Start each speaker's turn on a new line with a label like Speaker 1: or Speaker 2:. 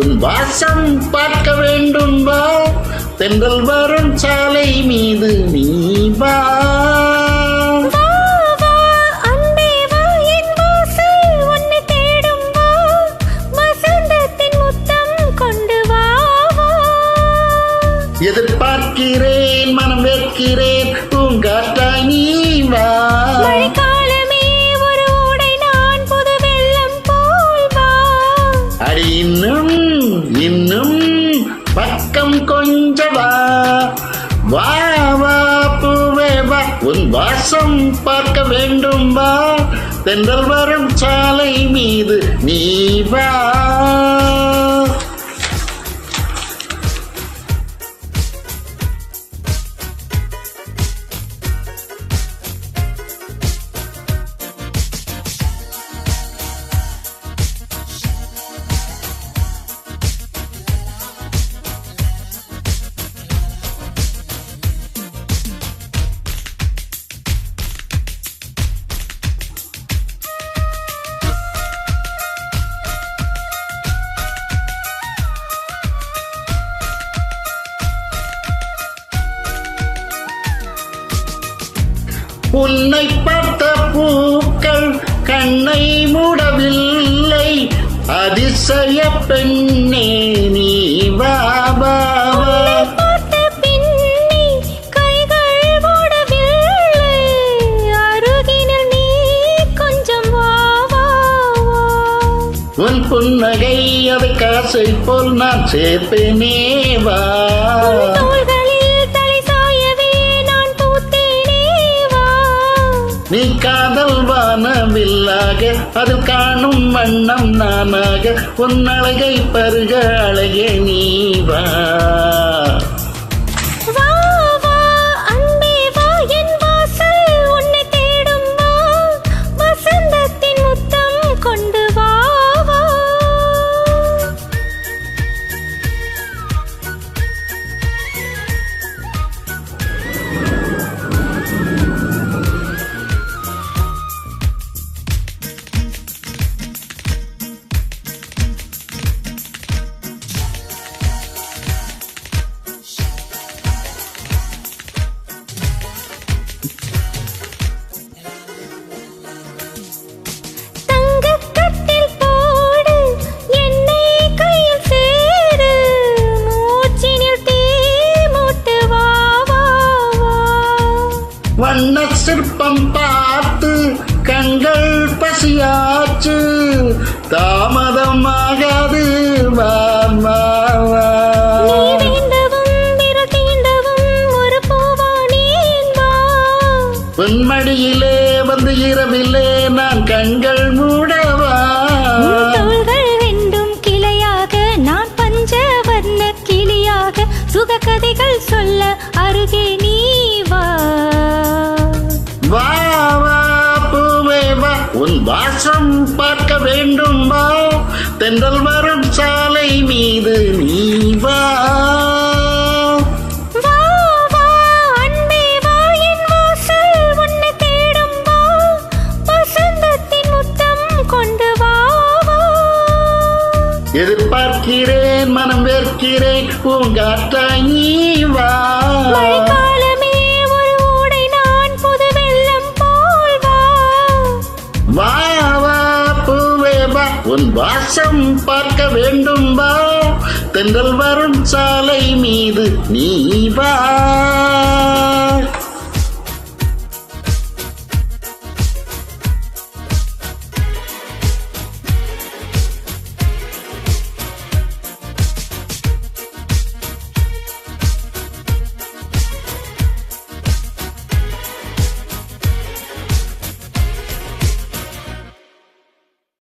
Speaker 1: உன் வாசம் பார்க்க வேண்டும் வா, தென்றல் வரும் சாலை மீது நீ வா. எதிர்பார்க்கிறேன் மனம் வைக்கிறேன் பூங்காற்றாய் நீ வா.
Speaker 2: மழைக்காலமே ஒரு ஓடை நான் புது வெள்ளம் போல் வா.
Speaker 1: அடி இன்னும் இன்னும் பக்கம் கொஞ்ச வா. வா வா பூவே வா, உன் வாசம் பார்க்க வேண்டும் வா, தென்றல் வரும் சாலை மீது நீ வா. உன்னை பார்த்த பூக்கள் கண்ணை மூடவில்லை, அதிசய பெண்ணே நீ வா வா வா.
Speaker 2: பார்த்த பின்னே கைகள் மூடவில்லை, அருகினில் நீ கொஞ்சம் வா வா வா.
Speaker 1: உன் புன்னகை அதை காசை போல் நான் சேர்ப்பேனே வா. நீ காதல் வானவில்லாக அதில் காணும் வண்ணம் நானாக, உன் அழகை பருக அழகே நீ வா. வண்ண சிற்பம் பார்த்து கண்கள் பசியாச்சு, தாமதமாகாது வா வா வா. பொன்மடியிலே வந்து இரவிலே நான் கண்கள் மூடவா.
Speaker 2: தோள்கள் ரெண்டும் கிளையாக நான் பஞ்சவர்ண கிளியாக, சுக கதைகள் சொல்ல அருகே நீ வா.
Speaker 1: வா வா பூவே வா, உன் வாசம் பார்க்க வேண்டும் வா, தென்றல் வரும் சாலை மீது நீ வா. எதிர்பார்க்கிறேன் மனம் வேர்க்கிறேன் பூங்காற்றாய் நீ வா.
Speaker 2: மழைக்காலமே ஒரு ஓடை நான் புது வெள்ளம் போல் வா.
Speaker 1: வா வா பூவே வா, உன் வாசம் பார்க்க வேண்டும் வா, தென்றல் வரும் சாலை மீது நீ வா.